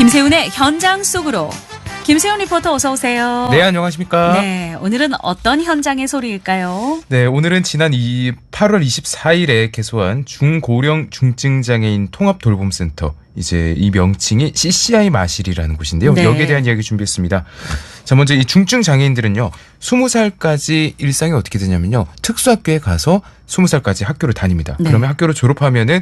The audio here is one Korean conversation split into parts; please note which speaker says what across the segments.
Speaker 1: 김세훈의 현장 속으로. 김세훈 리포터 어서 오세요.
Speaker 2: 네, 안녕하십니까.
Speaker 1: 네, 오늘은 어떤 현장의 소리일까요?
Speaker 2: 네, 오늘은 지난 8월 24일에 개소한 중고령 중증장애인 통합돌봄센터, 이제 이 명칭이 CCI 마실이라는 곳인데요.
Speaker 1: 네.
Speaker 2: 여기에 대한 이야기 준비했습니다. 자, 먼저 이 중증장애인들은요, 20살까지 일상이 어떻게 되냐면요, 특수학교에 가서 20살까지 학교를 다닙니다.
Speaker 1: 네.
Speaker 2: 그러면 학교를 졸업하면은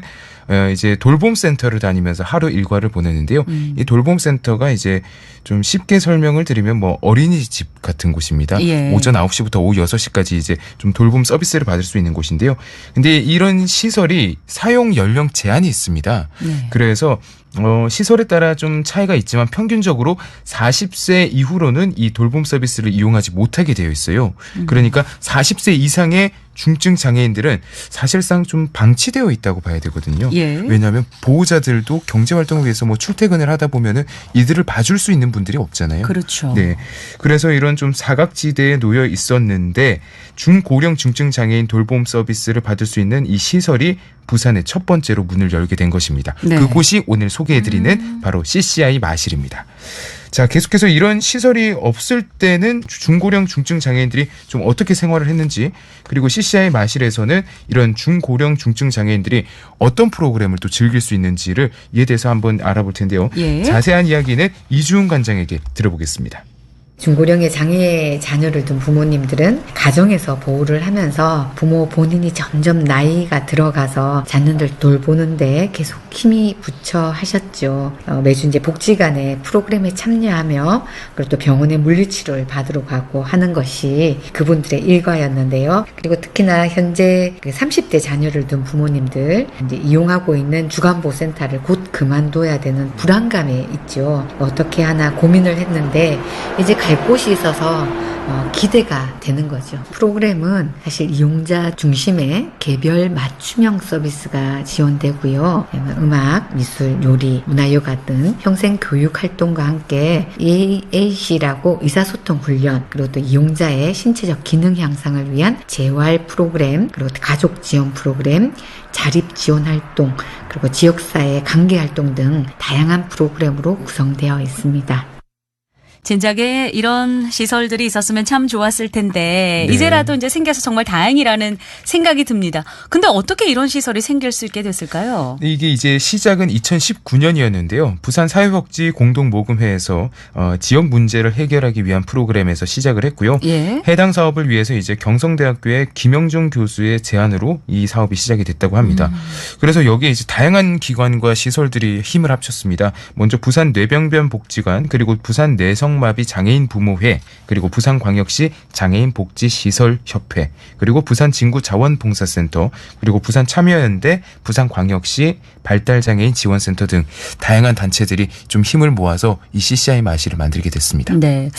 Speaker 2: 이제 돌봄센터를 다니면서 하루 일과를 보내는데요. 이 돌봄센터가 이제 좀 쉽게 설명을 드리면 뭐 어린이집 같은 곳입니다.
Speaker 1: 예.
Speaker 2: 오전 9시부터 오후 6시까지 이제 좀 돌봄 서비스를 받을 수 있는 곳인데요. 근데 이런 시설이 사용 연령 제한이 있습니다.
Speaker 1: 네.
Speaker 2: 그래서 시설에 따라 좀 차이가 있지만 평균적으로 40세 이후로는 이 돌봄 서비스를 이용하지 못하게 되어 있어요. 그러니까 40세 이상의 중증 장애인들은 사실상 좀 방치되어 있다고 봐야 되거든요.
Speaker 1: 예.
Speaker 2: 왜냐하면 보호자들도 경제 활동을 위해서 뭐 출퇴근을 하다 보면은 이들을 봐줄 수 있는 분들이 없잖아요.
Speaker 1: 그렇죠.
Speaker 2: 네. 그래서 이런 좀 사각지대에 놓여 있었는데 중고령 중증 장애인 돌봄 서비스를 받을 수 있는 이 시설이 부산에 첫 번째로 문을 열게 된 것입니다.
Speaker 1: 네.
Speaker 2: 그곳이 오늘 소개해드리는 바로 CCI 마실입니다. 자, 계속해서 이런 시설이 없을 때는 중고령 중증 장애인들이 좀 어떻게 생활을 했는지, 그리고 CCI 마실에서는 이런 중고령 중증 장애인들이 어떤 프로그램을 또 즐길 수 있는지를 이에 대해서 한번 알아볼 텐데요.
Speaker 1: 예.
Speaker 2: 자세한 이야기는 이주훈 관장에게 들어보겠습니다.
Speaker 3: 중고령의 장애 자녀를 둔 부모님들은 가정에서 보호를 하면서 부모 본인이 점점 나이가 들어가서 자녀들 돌보는데 계속 힘이 부처 하셨죠. 매주 이제 복지관의 프로그램에 참여하며 그리고 또 병원에 물리치료를 받으러 가고 하는 것이 그분들의 일과였는데요. 그리고 특히나 현재 30대 자녀를 둔 부모님들 이제 이용하고 있는 주간보센터를 곧 그만둬야 되는 불안감이 있죠. 어떻게 하나 고민을 했는데 이제 갈 곳이 있어서 기대가 되는 거죠. 프로그램은 사실 이용자 중심의 개별 맞춤형 서비스가 지원되고요. 음악, 미술, 요리, 문화요가 등 평생 교육 활동과 함께 AAC라고 의사소통 훈련, 그리고 또 이용자의 신체적 기능 향상을 위한 재활 프로그램, 그리고 또 가족 지원 프로그램, 자립 지원 활동, 그리고 지역사회 관계 활동 등 다양한 프로그램으로 구성되어 있습니다.
Speaker 1: 진작에 이런 시설들이 있었으면 참 좋았을 텐데
Speaker 2: 네.
Speaker 1: 이제라도 이제 생겨서 정말 다행이라는 생각이 듭니다. 근데 어떻게 이런 시설이 생길 수 있게 됐을까요?
Speaker 2: 이게 이제 시작은 2019년이었는데요. 부산 사회복지 공동모금회에서 지역 문제를 해결하기 위한 프로그램에서 시작을 했고요.
Speaker 1: 예.
Speaker 2: 해당 사업을 위해서 이제 경성대학교의 김영중 교수의 제안으로 이 사업이 시작이 됐다고 합니다. 그래서 여기에 이제 다양한 기관과 시설들이 힘을 합쳤습니다. 먼저 부산 뇌병변 복지관, 그리고 부산 내성마비 장애인 부모회, 그리고 부산광역시 장애인 복지 시설 협회, 그리고 부산 진구 자원봉사센터, 그리고 부산 참여연대, 부산광역시 발달장애인 지원센터 등 다양한 단체들이 좀 힘을 모아서 이 CCI 마실을 만들게 됐습니다.
Speaker 1: 네.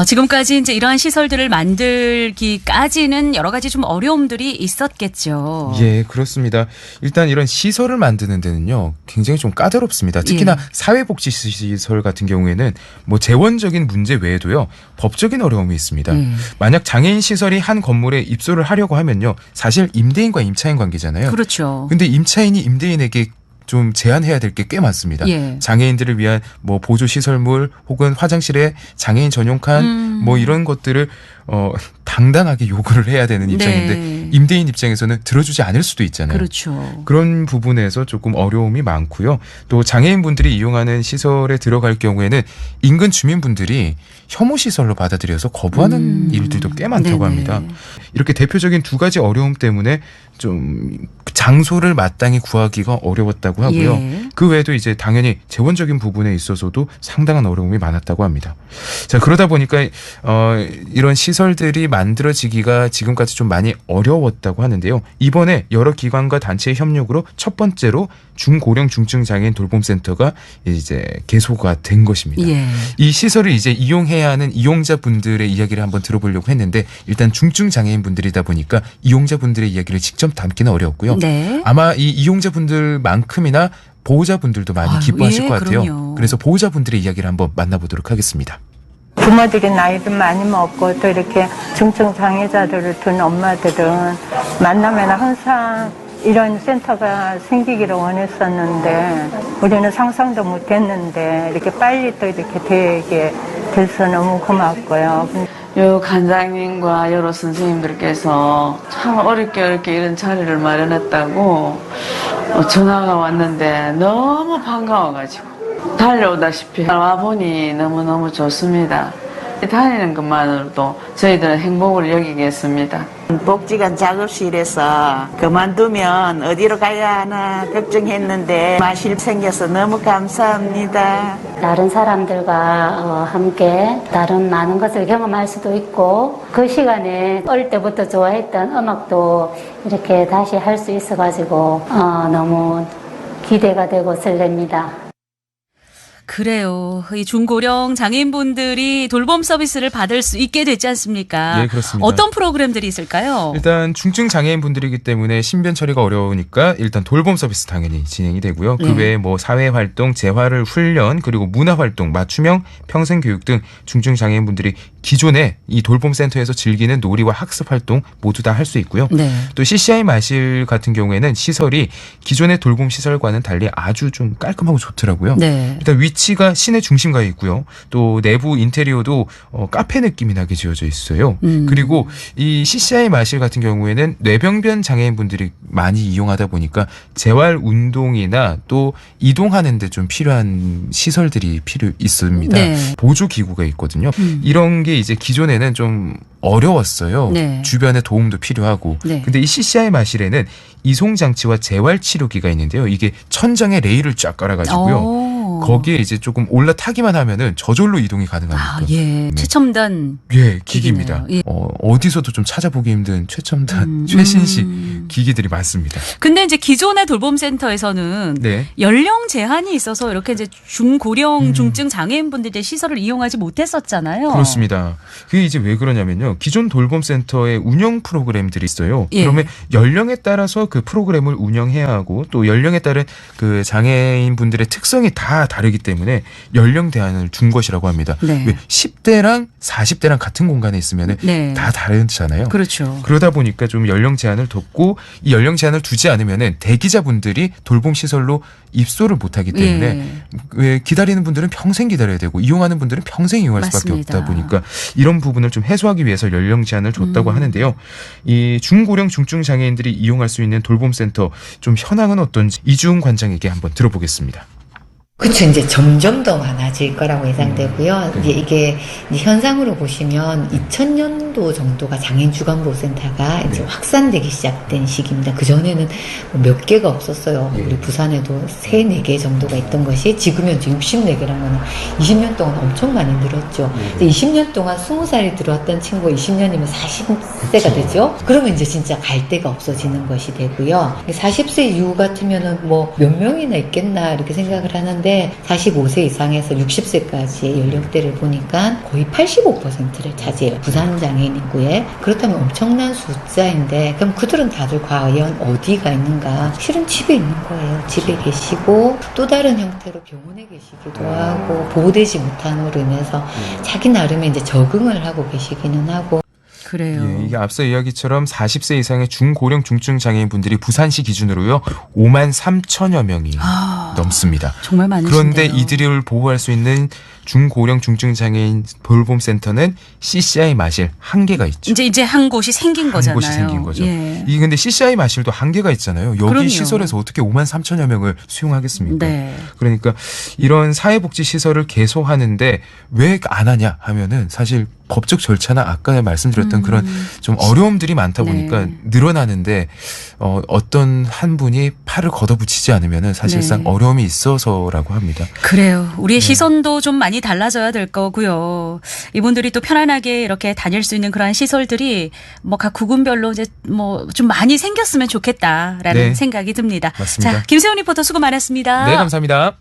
Speaker 1: 지금까지 이제 이러한 시설들을 만들기까지는 여러 가지 좀 어려움들이 있었겠죠.
Speaker 2: 예, 그렇습니다. 일단 이런 시설을 만드는 데는요, 굉장히 좀 까다롭습니다. 특히나
Speaker 1: 예.
Speaker 2: 사회복지시설 같은 경우에는 뭐 재원적인 문제 외에도요, 법적인 어려움이 있습니다. 만약 장애인 시설이 한 건물에 입소를 하려고 하면요, 사실 임대인과 임차인 관계잖아요.
Speaker 1: 그렇죠.
Speaker 2: 근데 임차인이 임대인에게 좀 제한해야 될 게 꽤 많습니다.
Speaker 1: 예.
Speaker 2: 장애인들을 위한 뭐 보조 시설물 혹은 화장실에 장애인 전용 칸 뭐 이런 것들을 당당하게 요구를 해야 되는 입장인데
Speaker 1: 네.
Speaker 2: 임대인 입장에서는 들어주지 않을 수도 있잖아요.
Speaker 1: 그렇죠.
Speaker 2: 그런 부분에서 조금 어려움이 많고요. 또 장애인분들이 이용하는 시설에 들어갈 경우에는 인근 주민분들이 혐오 시설로 받아들여서 거부하는 일들도 꽤 많다고
Speaker 1: 네네.
Speaker 2: 합니다. 이렇게 대표적인 두 가지 어려움 때문에 좀 장소를 마땅히 구하기가 어려웠다고 하고요.
Speaker 1: 예.
Speaker 2: 그 외에도 이제 당연히 재원적인 부분에 있어서도 상당한 어려움이 많았다고 합니다. 자, 그러다 보니까 이런 시설들이 만들어지기가 지금까지 좀 많이 어려웠다고 하는데요. 이번에 여러 기관과 단체의 협력으로 첫 번째로 중고령 중증 장애인 돌봄센터가 이제 개소가 된 것입니다.
Speaker 1: 예.
Speaker 2: 이 시설을 이제 이용해야 하는 이용자분들의 이야기를 한번 들어보려고 했는데, 일단 중증 장애인분들이다 보니까 이용자분들의 이야기를 직접 담기는 어려웠고요.
Speaker 1: 네.
Speaker 2: 아마 이 이용자분들만큼이나 보호자분들도 많이 기뻐하실
Speaker 1: 예,
Speaker 2: 것 같아요.
Speaker 1: 그럼요.
Speaker 2: 그래서 보호자분들의 이야기를 한번 만나보도록 하겠습니다.
Speaker 4: 부모들이 나이도 많이 먹고 또 이렇게 중증 장애자들을 둔 엄마들은 만나면 항상 이런 센터가 생기기를 원했었는데 우리는 상상도 못했는데 이렇게 빨리 또 이렇게 되게 돼서 너무 고맙고요.
Speaker 5: 요 관장님과 여러 선생님들께서 참 어렵게 이런 자리를 마련했다고 전화가 왔는데 너무 반가워가지고 달려오다시피 와보니 너무너무 좋습니다. 다니는 것만으로도 저희들은 행복을 여기겠습니다.
Speaker 6: 복지관 작업실에서 그만두면 어디로 가야 하나 걱정했는데 마실 생겨서 너무 감사합니다.
Speaker 7: 다른 사람들과 함께 다른 많은 것을 경험할 수도 있고 그 시간에 어릴 때부터 좋아했던 음악도 이렇게 다시 할 수 있어가지고 너무 기대가 되고 설렙니다.
Speaker 1: 그래요. 이 중고령 장애인분들이 돌봄 서비스를 받을 수 있게 됐지 않습니까?
Speaker 2: 예, 그렇습니다.
Speaker 1: 어떤 프로그램들이 있을까요?
Speaker 2: 일단 중증 장애인분들이기 때문에 신변 처리가 어려우니까 일단 돌봄 서비스 당연히 진행이 되고요. 그
Speaker 1: 네.
Speaker 2: 외에 뭐 사회 활동, 재활을 훈련, 그리고 문화 활동, 맞춤형 평생 교육 등 중증 장애인분들이 기존에 이 돌봄 센터에서 즐기는 놀이와 학습 활동 모두 다 할 수 있고요.
Speaker 1: 네.
Speaker 2: 또 CCI 마실 같은 경우에는 시설이 기존의 돌봄 시설과는 달리 아주 좀 깔끔하고 좋더라고요.
Speaker 1: 네.
Speaker 2: 일단 위치가 시내 중심가에 있고요. 또 내부 인테리어도 카페 느낌이 나게 지어져 있어요. 그리고 이 CCI 마실 같은 경우에는 뇌병변 장애인분들이 많이 이용하다 보니까 재활 운동이나 또 이동하는데 좀 필요한 시설들이 필요 있습니다.
Speaker 1: 네.
Speaker 2: 보조 기구가 있거든요. 이런 게 이제 기존에는 좀 어려웠어요.
Speaker 1: 네.
Speaker 2: 주변에 도움도 필요하고.
Speaker 1: 네.
Speaker 2: 근데 이 CCI 마실에는 이송 장치와 재활 치료기가 있는데요. 이게 천장에 레일을 쫙 깔아가지고요.
Speaker 1: 오.
Speaker 2: 거기에 이제 조금 올라타기만 하면은 저절로 이동이 가능합니다.
Speaker 1: 아, 예. 최첨단.
Speaker 2: 예, 기기입니다.
Speaker 1: 기기네요. 예.
Speaker 2: 어디서도 좀 찾아보기 힘든 최첨단, 최신식 기기들이 많습니다.
Speaker 1: 근데 이제 기존의 돌봄센터에서는
Speaker 2: 네.
Speaker 1: 연령 제한이 있어서 이렇게 이제 중고령 중증 장애인분들의 시설을 이용하지 못했었잖아요.
Speaker 2: 그렇습니다. 그게 이제 왜 그러냐면요. 기존 돌봄센터의 운영 프로그램들이 있어요.
Speaker 1: 예.
Speaker 2: 그러면 연령에 따라서 그 프로그램을 운영해야 하고 또 연령에 따른 그 장애인분들의 특성이 다 다르기 때문에 연령 대안을 준 것이라고 합니다.
Speaker 1: 네.
Speaker 2: 왜 10대랑 40대랑 같은 공간에 있으면
Speaker 1: 네.
Speaker 2: 다 다르잖아요.
Speaker 1: 그렇죠.
Speaker 2: 그러다 보니까 좀 연령 제한을 뒀고 이 연령 제한을 두지 않으면은 대기자분들이 돌봄 시설로 입소를 못하기 때문에
Speaker 1: 예.
Speaker 2: 왜 기다리는 분들은 평생 기다려야 되고 이용하는 분들은 평생 이용할 수밖에
Speaker 1: 맞습니다.
Speaker 2: 없다 보니까 이런 부분을 좀 해소하기 위해서 연령 제한을 줬다고 하는데요. 이 중고령 중증 장애인들이 이용할 수 있는 돌봄센터 좀 현황은 어떤지 이주은 관장에게 한번 들어보겠습니다.
Speaker 3: 그렇죠. 이제 점점 더 많아질 거라고 예상되고요. 이제 이게 이제 현상으로 보시면 2000년도 정도가 장애인 주간보호센터가 이제 확산되기 시작된 시기입니다. 그 전에는 몇 개가 없었어요. 우리 부산에도 3, 4개 정도가 있던 것이 지금 현재 64개라는 거는 20년 동안 엄청 많이 늘었죠. 20년 동안 20살이 들어왔던 친구가 20년이면 40세가 되죠. 그러면 이제 진짜 갈 데가 없어지는 것이 되고요. 40세 이후 같으면은 뭐 몇 명이나 있겠나 이렇게 생각을 하는데 45세 이상에서 60세까지의 연령대를 보니까 거의 85%를 차지해요. 부산 장애인 인구의. 그렇다면 엄청난 숫자인데 그럼 그들은 다들 과연 어디가 있는가? 실은 집에 있는 거예요. 집에 계시고 또 다른 형태로 병원에 계시기도 하고 보호되지 못함으로 인해서 자기 나름의 이제 적응을 하고 계시기는 하고
Speaker 1: 그래요.
Speaker 2: 예, 이게 앞서 이야기처럼 40세 이상의 중고령 중증 장애인분들이 부산시 기준으로요 5만 3천여 명이 넘습니다.
Speaker 1: 정말 많으신데요.
Speaker 2: 그런데 이들을 보호할 수 있는 중고령 중증 장애인 돌봄센터는 CCI 마실 한개가 있죠.
Speaker 1: 이제 한 곳이 생긴
Speaker 2: 한
Speaker 1: 거잖아요.
Speaker 2: 곳이 생긴 거죠.
Speaker 1: 예.
Speaker 2: 이게 근데 CCI 마실도 한계가 있잖아요. 여기
Speaker 1: 그럼요.
Speaker 2: 시설에서 어떻게 5만 3천여 명을 수용하겠습니까?
Speaker 1: 네.
Speaker 2: 그러니까 이런 사회복지 시설을 개소하는데 왜 안 하냐 하면은 사실 법적 절차나 아까 말씀드렸던 그런 좀 어려움들이 많다 보니까
Speaker 1: 네.
Speaker 2: 늘어나는데 어떤 한 분이 팔을 걷어붙이지 않으면은 사실상
Speaker 1: 네.
Speaker 2: 어려움이 있어서라고 합니다.
Speaker 1: 그래요.
Speaker 2: 네.
Speaker 1: 우리의 시선도 좀 많이 달라져야 될 거고요. 이분들이 또 편안하게 이렇게 다닐 수 있는 그러한 시설들이 뭐 각 구군별로 이제 뭐 좀 많이 생겼으면 좋겠다라는
Speaker 2: 네.
Speaker 1: 생각이 듭니다.
Speaker 2: 맞습니다.
Speaker 1: 자, 김세훈 리포터 수고 많았습니다.
Speaker 2: 네, 감사합니다.